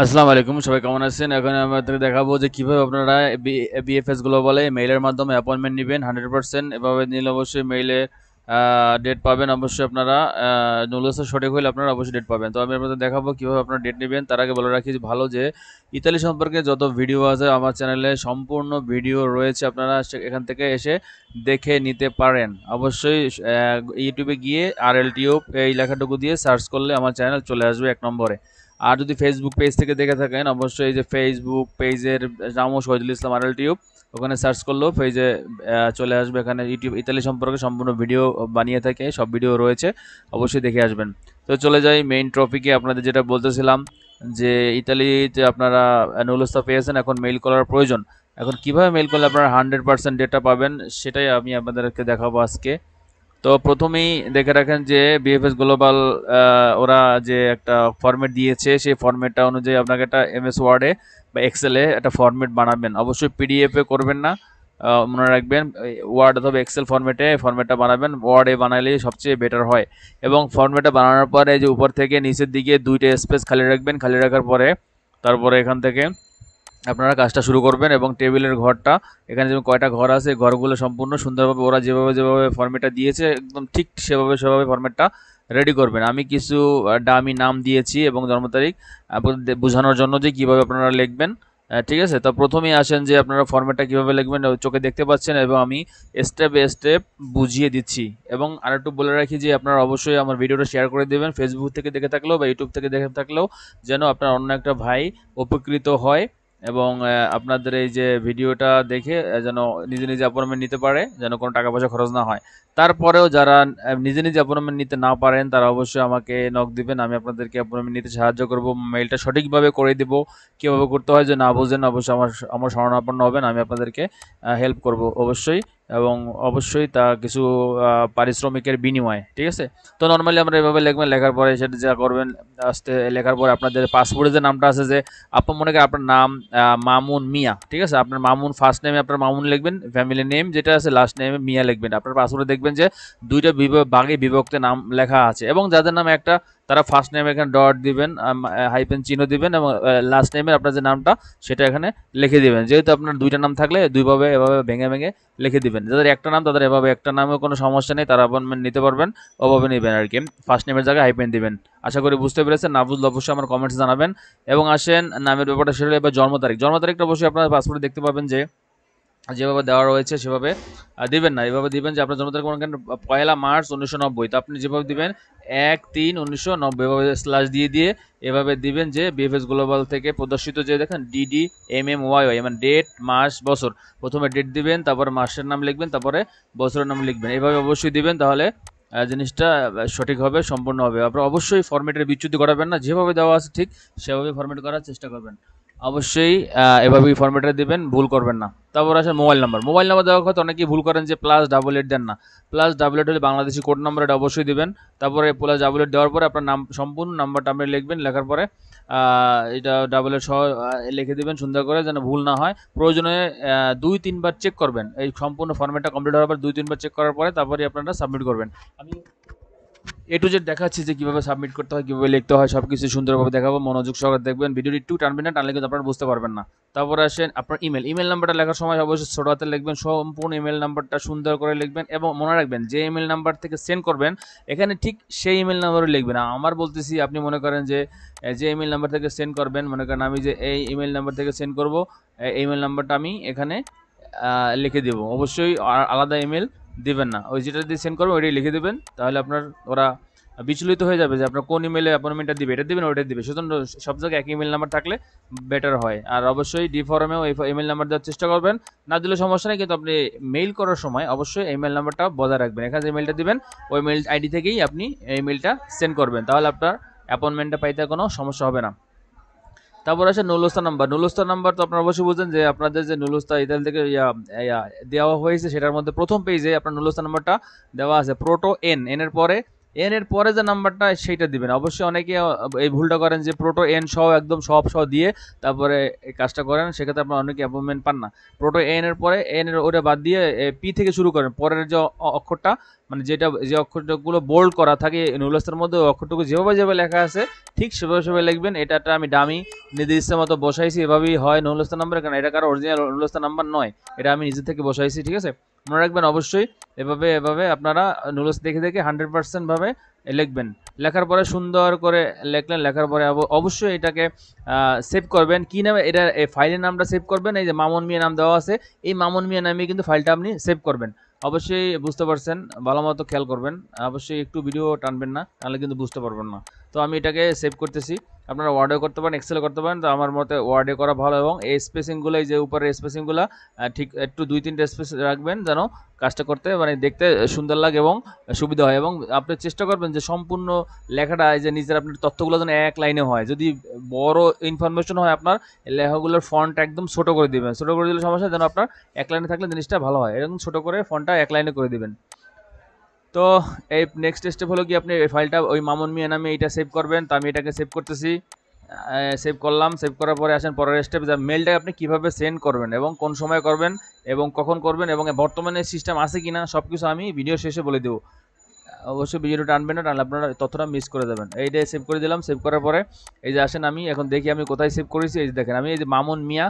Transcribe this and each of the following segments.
আসসালামু আলাইকুম, সবাই কেমন আছেন? এখন আমি আপনাদের দেখাবো যে কিভাবে আপনারা বিএফএস গ্লোবালে মেইলের মাধ্যমে অ্যাপয়েন্টমেন্ট নেবেন 100%। এভাবে নিলে অবশ্যই মেইলে ডেট পাবেন। অবশ্যই আপনারা নুলস সঠিক হলে আপনারা অবশ্যই ডেট পাবেন। তো আমি আপনাদের দেখাবো কিভাবে আপনারা ডেট নেবেন। তার আগে বলে রাখি যে ভালো যে ইতালি সম্পর্কে যত ভিডিও আছে আমার চ্যানেলে সম্পূর্ণ ভিডিও রয়েছে, আপনারা এখান থেকে এসে দেখে নিতে পারেন। অবশ্যই ইউটিউবে গিয়ে RL টিউব এই লেখাটুকু দিয়ে সার্চ করলে আমার চ্যানেল চলে আসবে 1 নম্বরে। আর যদি ফেসবুক পেজ থেকে দেখে থাকেন, অবশ্যই এই যে ফেসবুক পেজের নামও শহীদুল ইসলাম RL টিউব, ওখানে সার্চ করলেও পেজে চলে আসবে। এখানে ইউটিউব ইতালি সম্পর্কে সম্পূর্ণ ভিডিও বানিয়ে থাকে, সব ভিডিও রয়েছে, অবশ্যই দেখে আসবেন। তো চলে যাই মেইন টপিকে। আপনাদের যেটা বলতেছিলাম যে ইতালিতে আপনারা নুলস্তা পেয়েছেন, এখন মেইল করার প্রয়োজন। এখন কিভাবে মেইল করলে আপনারা 100% ডেটা পাবেন সেটাই আমি আপনাদেরকে দেখাবো আজকে। তো প্রথমেই দেখে রাখেন যে বিএফএস গ্লোবাল ওরা যে একটা ফরম্যাট দিয়েছে, সেই ফরম্যাটটা অনুযায়ী আপনাকে একটা এমএস ওয়ার্ডে বা এক্সেলে একটা ফরম্যাট বানাবেন। অবশ্যই পিডিএফে করবেন না, মনে রাখবেন ওয়ার্ড অথবা এক্সেল ফরম্যাটটা বানাবেন। ওয়ার্ডে বানালেই সবচেয়ে বেটার হয়। এবং ফরম্যাটটা বানানোর পরে যে উপর থেকে নিচের দিকে 2টা স্পেস খালি রাখবেন। খালি রাখার পরে তারপরে এখান থেকে আপনারা কাজটা শুরু করবেন। এবং টেবিলের ঘরটা, এখানে যেমন কয়টা ঘর আছে, ঘরগুলো সম্পূর্ণ সুন্দরভাবে ওরা যেভাবে যেভাবে ফরম্যাটটা দিয়েছে একদম ঠিক সেভাবে ফরম্যাটটা রেডি করবেন। আমি কিছু ডামি নাম দিয়েছি এবং জন্ম তারিখ আপনাদের বোঝানোর জন্য যে কীভাবে আপনারা লিখবেন। ঠিক আছে, তো প্রথমেই আসেন যে আপনারা ফরম্যাটটা কীভাবে লিখবেন চোখে দেখতে পাচ্ছেন, এবং আমি স্টেপ বাই স্টেপ বুঝিয়ে দিচ্ছি। এবং আরেকটু বলে রাখি যে আপনারা অবশ্যই আমার ভিডিওটা শেয়ার করে দেবেন, ফেসবুক থেকে দেখে থাকলেও বা ইউটিউব থেকে দেখে থাকলেও, যেন আপনার অন্য একটা ভাই উপকৃত হয় এবং আপনাদের এই যে ভিডিওটা দেখে যেন নিজে নিজে অ্যাপয়েন্টমেন্ট নিতে পারে, যেন কোনো টাকা পয়সা খরচ না হয়। তারপরেও যারা নিজে নিজে অ্যাপয়েন্টমেন্ট নিতে না পারেন, তারা অবশ্যই আমাকে নক দিবেন, আমি আপনাদেরকে অ্যাপয়েন্টমেন্ট নিতে সাহায্য করব, মেইলটা সঠিকভাবে করে দেব। কীভাবে করতে হয় যে না বুঝেন, অবশ্যই আমার শরণাপন্ন হবেন, আমি আপনাদেরকে হেল্প করব অবশ্যই। এবং অবশ্যই তা কিছু পারিশ্রমিকের বিনিময়ে, ঠিক আছে। তো নর্মালি আমরা এভাবে লিখবেন, লেখার পরে সেটা যা করবেন, আস্তে লেখার পরে আপনাদের পাসপোর্টে যে নামটা আছে, যে আপনার মনে করেন আপনার নাম মামুন মিয়া, ঠিক আছে, আপনার মামুন ফার্স্ট নেমে আপনার মামুন লিখবেন, ফ্যামিলি নেম যেটা আছে লাস্ট নেমে মিয়া লিখবেন। আপনার পাসপোর্টে দেখবেন যে 2টা ভাগে বিভক্ত নাম লেখা আছে, এবং যাদের নাম একটা তারা ফার্স্ট নেমে এখানে ডট দিবেন, হাইপেন চিহ্ন দিবেন, এবং লাস্ট নেমে আপনার যে নামটা সেটা এখানে লিখে দিবেন। যেহেতু আপনার 2টা নাম থাকলে দুইভাবে এভাবে ভেঙে ভেঙে লিখে দিবেন। যাদের একটা নাম তাদের এভাবে একটা নামেও কোনো সমস্যা নেই, তারা অ্যাপয়েন্টমেন্ট নিতে পারবেন, ওভাবে নেবেন আর কি। ফার্স্ট নেমের জায়গায় হাইপেন দিবেন। আশা করি বুঝতে পেরেছেন। না বুঝলে অবশ্যই আমার কমেন্টস জানাবেন। এবং আসেন নামের ব্যাপারটা সেটা, এবার জন্ম তারিখটা অবশ্যই আপনার পাসপোর্টে দেখতে পাবেন যে যেভাবে দেওয়া রয়েছে সেভাবে দিবেন না। এভাবে দিবেন যে আপনার জন্ম তারিখ মনে করেন 1 মার্চ 1990, তো আপনি যেভাবে দিবেন 1/3/1990, এভাবে স্ল্যাশ দিয়ে দিয়ে এভাবে দিবেন যে বিএফএস গ্লোবাল থেকে প্রদর্শিত যে দেখেন DDMMYY, মানে ডেট মাস বছর। প্রথমে ডেট দিবেন, তারপরে মাসের নাম লিখবেন, তারপরে বছরের নাম লিখবেন। এভাবে অবশ্যই দিবেন, তাহলে জিনিসটা সঠিক হবে, সম্পূর্ণ হবে। আপনারা অবশ্যই ফরম্যাটের বিচ্যুতি করাবেন না, যেভাবে দেওয়া আছে ঠিক সেভাবে ফরম্যাট করার চেষ্টা করবেন। অবশ্যই এভাবেই ফরম্যাটে দিবেন, ভুল করবেন না। তারপর আসে মোবাইল নাম্বার দেওয়ার কথা অনেকেই ভুল করেন যে +88 দেন না। +88 হলে বাংলাদেশি কোড নাম্বার, এটা অবশ্যই দিবেন। তারপরে +88 দেওয়ার পরে আপনার নাম সম্পূর্ণ নাম্বারটা আপনি লিখবেন, লেখার পরে এটা ডাবল এর সহ লিখে দিবেন সুন্দর করে, যেন ভুল না হয়। প্রয়োজনে 2-3 বার চেক করবেন, এই সম্পূর্ণ ফরম্যাটটা কমপ্লিট হওয়ার পর 2-3 বার চেক করার পরে তারপরে আপনারা সাবমিট করবেন। আমি টু জেড দেখাচ্ছি যে কীভাবে সাবমিট করতে হয়, কীভাবে লিখতে হয়, সব কিছু সুন্দরভাবে দেখাবো। মনোযোগ সহকারে দেখবেন, ভিডিওটি একটু টানবেন না, টানলে কিন্তু আপনারা বুঝতে পারবেন না। তারপরে আসেন আপনার ইমেল নাম্বারটা লেখার সময় অবশ্যই ছোটো হাতে লিখবেন, সম্পূর্ণ ইমেল নাম্বারটা সুন্দর করে লিখবেন। এবং মনে রাখবেন যে ইমেল নাম্বার থেকে সেন্ড করবেন, এখানে ঠিক সেই ইমেল নাম্বারই লিখবেন। আমার বলতেছি, আপনি মনে করেন যে ইমেল নাম্বার থেকে সেন্ড করবেন, মনে করেন আমি যে এই ইমেল নাম্বার থেকে সেন্ড করবো, এই ইমেল নাম্বারটা আমি এখানে লিখে দেবো। অবশ্যই আলাদা ইমেল দিবেন না, ওই যেটা দিয়ে সেন্ড করবো ওইটাই লিখে দেবেন, তাহলে আপনার ওরা বিচলিত হয়ে যাবে যে আপনার কোন ইমেলে অ্যাপয়েন্টমেন্টটা দিবে, এটা দিবেন ওইটা দিবে। সুতরাং সব জায়গায় এক ইমেল নাম্বার থাকলে বেটার হয়। আর অবশ্যই ডি ফর্মেও এই ইমেল নাম্বার দেওয়ার চেষ্টা করবেন, না দিলে সমস্যা নেই, কিন্তু আপনি মেইল করার সময় অবশ্যই ইমেল নাম্বারটা বজায় রাখবেন। এখানে যে ইমেলটা দিবেন ওই মেইল আইডি থেকেই আপনি এই মেইলটা সেন্ড করবেন, তাহলে আপনার অ্যাপয়েন্টমেন্টটা পাইতে কোনো সমস্যা হবে না। তারপর আসে নুলস্তা নাম্বার। তো আপনারা অবশ্যই বুঝছেন যে আপনাদের যে নুলস্তা ইতালি থেকে দেওয়া হয়েছে, সেটার মধ্যে প্রথম পেজে আপনার নুলস্তা নাম্বারটা দেওয়া আছে প্রোটো এন এর পরে যে নাম্বারটা সেইটা দিবেন। অবশ্যই অনেকে এই ভুলটা করেন যে প্রোটো এন সহ একদম সব সহ দিয়ে তারপরে এই কাজটা করেন, সেক্ষেত্রে আপনার অনেকে অ্যাপয়েন্টমেন্ট পান না। প্রোটো এন এর পরে এন এর ওটা বাদ দিয়ে পি থেকে শুরু করেন, পরের যে অক্ষরটা, মানে যে অক্ষরগুলো বোল্ড করা থাকে নুলস্তার মধ্যে, ওই অক্ষরটুকু যেভাবে যেভাবে লেখা আছে ঠিক সেভাবে সেভাবে লিখবেন। এটা একটা আমি ডামি নিজের ইচ্ছা মতো বসাইছি, এভাবেই হয় নুরুল নাম্বার, কারণ এটা কারো অরিজিনাল নুরুল নাম্বার নয়, এটা আমি নিজে থেকে বসাইছি, ঠিক আছে। মনে রাখবেন অবশ্যই এভাবে আপনারা নুরুল দেখে দেখে 100% ভাবে লিখবেন। লেখার পরে সুন্দর করে লিখলেন, লেখার পরে অবশ্যই এটাকে সেভ করবেন। কি নামে এটা, এই ফাইলের নামটা সেভ করবেন, এই যে মামুন মিয়া নাম দেওয়া আছে, এই মামুন মিয়া নামে কিন্তু ফাইলটা আপনি সেভ করবেন। অবশ্যই বুঝতে পারছেন, ভালো মতো খেয়াল করবেন, অবশ্যই একটু ভিডিও টানবেন না, তাহলে কিন্তু বুঝতে পারবেন না। তো আমি এটাকে সেভ করতেছি, আপনারা ওয়ার্ডে করতে পারেন, এক্সেলে করতে পারেন, তো আমার মতে ওয়ার্ডে করা ভালো। এবং এই স্পেসিংগুলো, এই যে উপরের স্পেসিংগুলো ঠিক একটু 2-3টা স্পেস রাখবেন, যেন কাজটা করতে মানে দেখতে সুন্দর লাগে এবং সুবিধা হয়। এবং আপনি চেষ্টা করবেন যে সম্পূর্ণ লেখাটা, এই যে নিজের আপনার তথ্যগুলো যেন এক লাইনে হয়। যদি বড় ইনফরমেশন হয় আপনার, লেখাগুলোর ফন্ট একদম ছোট করে দিবেন, ছোট করে দিলে সমস্যা, যেন আপনার এক লাইনে থাকলে জিনিসটা ভালো হয়, এরকম ছোট করে ফন্টটা এক লাইনে করে দিবেন। তো এই নেক্সট স্টেপ হলো কি, আপনি এই ফাইলটা ওই মামুন মিয়া নামে এইটা সেভ করবেন। তো আমি এটাকে সেভ করতেছি, সেভ করলাম। সেভ করার পরে আসেন পরের স্টেপ, যে মেলটা আপনি কিভাবে সেন্ড করবেন এবং কোন সময় করবেন এবং কখন করবেন এবং বর্তমানে সিস্টেম আছে কিনা সব কিছু আমি ভিডিও শেষে বলে দেবো। অবশ্যই ভিডিওটা টানবেন না, টানলে আপনারা তথ্যটা মিস করে দেবেন। এইটাই সেভ করে দিলাম। সেভ করার পরে এই যে আসেন, আমি এখন দেখি আমি কোথায় সেভ করেছি। এই যে দেখেন, আমি এই যে মামুন মিয়া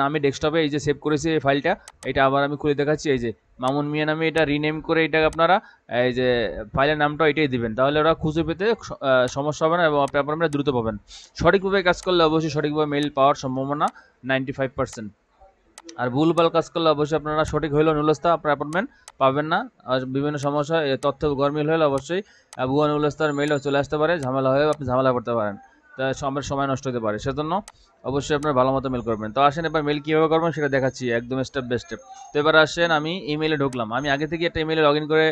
আমি ডেস্কটপে এই যে সেভ করেছি এই ফাইলটা, এটা আবার আমি খুলে দেখাচ্ছি। এই যে মামুন মিয়া নামে এটা রিনেম করে, এটা আপনারা এই যে ফাইলের নামটা এটাই দিবেন, তাহলে ওরা খুঁজে পেতে সমস্যা হবে না এবং আপনারা দ্রুত পাবেন। সঠিকভাবে কাজ করলে অবশ্যই সঠিকভাবে মেইল পাওয়ার সম্ভাবনা 95%। আর ভুলভাল কাজ করলে অবশ্যই আপনারা সঠিক হইলেও নুলস্তা আপনার অ্যাপয়েন্টমেন্ট পাবেন না। আর বিভিন্ন সমস্যা, তথ্য গরমিল হলে অবশ্যই ভুয়া নুলস্তার মেইলও চলে আসতে পারে, ঝামেলা হয়ে আপনি ঝামেলা করতে পারেন, তা আমার সময় নষ্ট হতে পারে। সেজন্য অবশ্যই আপনার ভালো মতো মেল করবেন। তো আসেন এবার মেল কীভাবে করবেন সেটা দেখাচ্ছি একদম স্টেপ বাই স্টেপ। তো এবার আসেন, আমি ইমেলে ঢুকলাম। আমি আগে থেকে একটা ইমেলে লগ ইন করে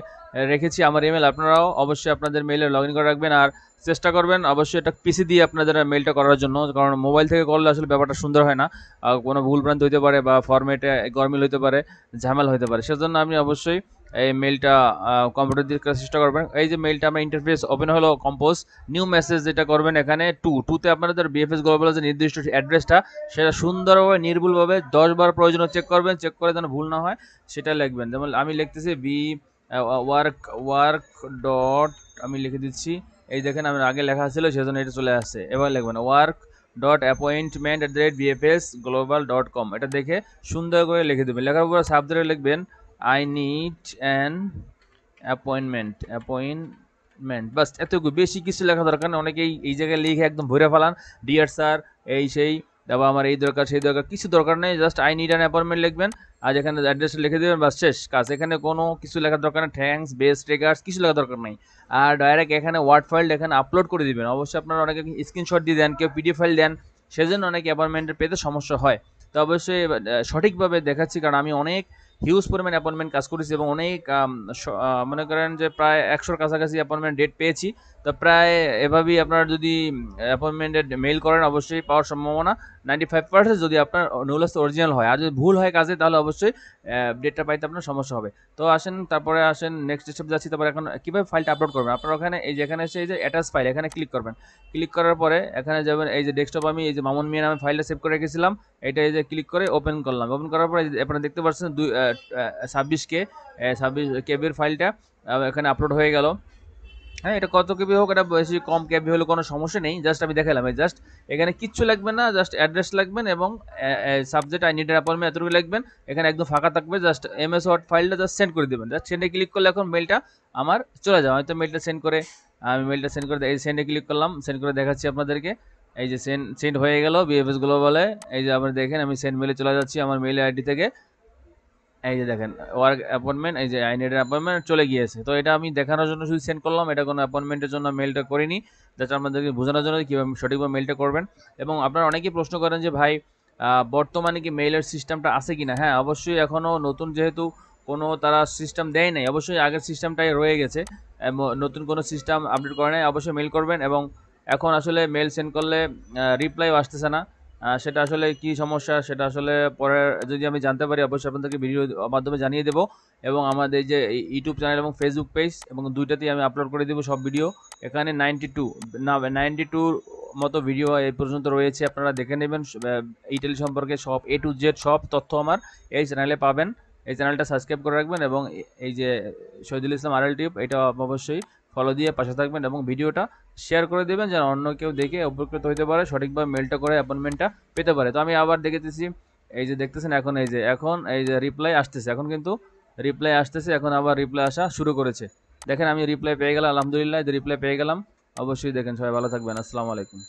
রেখেছি আমার ইমেল, আপনারাও অবশ্যই আপনাদের মেইলে লগ ইন করে রাখবেন। আর চেষ্টা করবেন অবশ্যই এটা পিসি দিয়ে আপনাদের মেইলটা করার জন্য, কারণ মোবাইল থেকে করলে আসলে ব্যাপারটা সুন্দর হয় না, কোনো ভুলভ্রান্তি হতে পারে বা ফরম্যাটে গরমিল হতে পারে, ঝামেলা হতে পারে। সেজন্য আমি অবশ্যই এই মেইলটা কম্পিউটার দিয়ে করার চেষ্টা করবেন। এই যে মেইলটা আমার ইন্টারফেস ওপেন হলো, কম্পোজ নিউ মেসেজ যেটা করবেন, এখানে টুতে আপনাদের বিএফএস গ্লোবালের যে নির্দিষ্ট অ্যাড্রেসটা সেটা সুন্দরভাবে নির্ভুলভাবে 10 বার প্রয়োজন চেক করবেন, চেক করে যেন ভুল না হয় সেটা লিখবেন। যেমন আমি লিখতেছি ওয়ার্ক ডট, আমি লিখে দিচ্ছি। এই দেখেন আমার আগে লেখা ছিল সেজন্য এটা চলে আসছে। এবার লিখবেন work.appointment@bfsglobal.com, এটা দেখে সুন্দর করে লিখে দেবেন। লেখার উপর সাবজেক্টে লিখবেন আই নিড অ্যান অ্যাপয়েন্টমেন্ট, বাস এতটুকু, বেশি কিছু লেখা দরকার নেই। অনেকেই এই জায়গায় লিখে একদম ভরে ফেলান, ডিয়ার স্যার এই সেই, তারপর আমার এই দরকার সেই দরকার, কিছু দরকার নেই। Just I need an appointment লিখবেন, আর এখানে অ্যাড্রেসটা লিখে দেবেন, বাস শেষ কাজ। এখানে কোনো কিছু লেখার দরকার নেই, থ্যাঙ্কস, বেস্ট রেগার্ডস কিছু লেখার দরকার নেই। আর ডাইরেক্ট এখানে ওয়ার্ড ফাইল এখানে আপলোড করে দিবেন। অবশ্যই আপনারা অনেকে স্ক্রিনশট দিয়ে দেন, কেউ পিডিএফ ফাইল দেন, সেজন্য অনেকে অ্যাপয়েন্টমেন্টের পেতে সমস্যা হয়। তো অবশ্যই সঠিকভাবে দেখাচ্ছি, কারণ আমি অনেক হিউজ পরিমাণ অ্যাপয়েন্টমেন্ট কাজ করেছি এবং অনেক মনে করেন যে প্রায় 100-র কাছাকাছি অ্যাপয়েন্টমেন্ট ডেট পেয়েছি। তো প্রায় এভাবেই আপনারা যদি অ্যাপয়েন্টমেন্টের মেইল করেন অবশ্যই পাওয়ার সম্ভাবনা 95%, যদি আপনার নুলস অরিজিনাল হয়। আর যদি ভুল হয় কাজে, তাহলে অবশ্যই ডেটটা পাইতে আপনার সমস্যা হবে। তো আসেন তারপরে আসেন নেক্সট স্টেপ যাচ্ছি। তারপরে এখন কীভাবে ফাইলটা আপলোড করবেন, আপনার ওখানে এই যে এখানে এসে এই যে অ্যাটাচ ফাইল এখানে ক্লিক করবেন। ক্লিক করার পরে এখানে যাবেন, এই যে ডেস্কটপ আমি এই যে মামুন মিয়া নামে ফাইলটা সেভ করে রেখেছিলাম, এটা এই যে ক্লিক করে ওপেন করলাম। ওপেন করার পরে আপনারা দেখতে পাচ্ছেন 26 কেবির ফাইলটা এখানে আপলোড হয়ে গেল। হ্যাঁ, এটা কত কেবি হোক, এটা বেশি কম কেবি হলে কোনো সমস্যা নেই। জাস্ট আমি দেখালাম, এই জাস্ট এখানে কিচ্ছু লাগবে না, জাস্ট অ্যাড্রেস লাগবেন এবং সাবজেক্ট আই নিড অ্যাপয়েন্টমেন্ট এতটুকু লিখবেন। এখানে একদম ফাঁকা থাকবে, জাস্ট এমএস ওয়ার্ড ফাইলটা জাস্ট সেন্ড করে দেবেন। জাস্ট সেন্ডে ক্লিক করলে এখন মেলটা আমার চলে যাবে। হয়তো মেলটা সেন্ড করে আমি মেলটা সেন্ড করে এই সেন্ডে ক্লিক করলাম, সেন্ড করে দেখাচ্ছি আপনাদেরকে। এই যে সেন্ড হয়ে গেল বিএফএস গ্লোবালে। এই যে আপনি দেখেন আমি সেন্ড মেলে চলে যাচ্ছি আমার মেল আইডি থেকে। এই যে দেখেন ওয়ার্ক অ্যাপয়েন্টমেন্ট, এই যে আই নিড অ্যাপয়েন্টমেন্ট চলে গিয়েছে। তো এটা আমি দেখানোর জন্য শুধু সেন্ড করলাম, এটা কোনো অ্যাপয়েন্টমেন্টের জন্য মেলটা করিনি, জাস্ট আপনাদেরকে বোঝানোর জন্য কীভাবে সঠিকভাবে মেলটা করবেন। এবং আপনারা অনেকেই প্রশ্ন করেন যে ভাই বর্তমানে কি মেইলের সিস্টেমটা আছে কিনা। হ্যাঁ, অবশ্যই এখনও নতুন যেহেতু কোনো তারা সিস্টেম দেয় নাই, অবশ্যই আগের সিস্টেমটাই রয়ে গেছে, নতুন কোনো সিস্টেম আপডেট করে নাই। অবশ্যই মেল করবেন এবং এখন আসলে মেল সেন্ড করলে রিপ্লাইও আসতেছে না। সেটা আসলে কি সমস্যা সেটা আসলে পরে যদি আমি জানতে পারি অবশ্যই আপনাদেরকে ভিডিও মাধ্যমে জানিয়ে দেবো। এবং আমাদের যে ইউটিউব চ্যানেল এবং ফেসবুক পেজ এবং দুইটাতেই আমি আপলোড করে দেবো সব ভিডিও। এখানে 92 মতো ভিডিও এই পর্যন্ত রয়েছে, আপনারা দেখে নেবেন। ইটালি সম্পর্কে সব A to Z সব তথ্য আমার এই চ্যানেলে পাবেন। এই চ্যানেলটা সাবস্ক্রাইব করে রাখবেন এবং এই যে শহীদুল ইসলাম RL টিউব, এটা অবশ্যই ফলো দিয়ে পাশে থাকবেন এবং ভিডিওটা শেয়ার করে দেবেন যেন অন্য কেউ দেখে উপকৃত হতে পারে, সঠিকভাবে মেলটা করে অ্যাপয়েন্টমেন্টটা পেতে পারে। তো আমি আবার দেখেতেছি, এই যে দেখতেছেন এখন এই যে রিপ্লাই আসতেছে, এখন কিন্তু রিপ্লাই আসতেছে, এখন আবার রিপ্লাই আসা শুরু করেছে। দেখেন আমি রিপ্লাই পেয়ে গেলাম, আলহামদুলিল্লাহ রিপ্লাই পেয়ে গেলাম। অবশ্যই দেখেন, সবাই ভালো থাকবেন, আসসালামু আলাইকুম।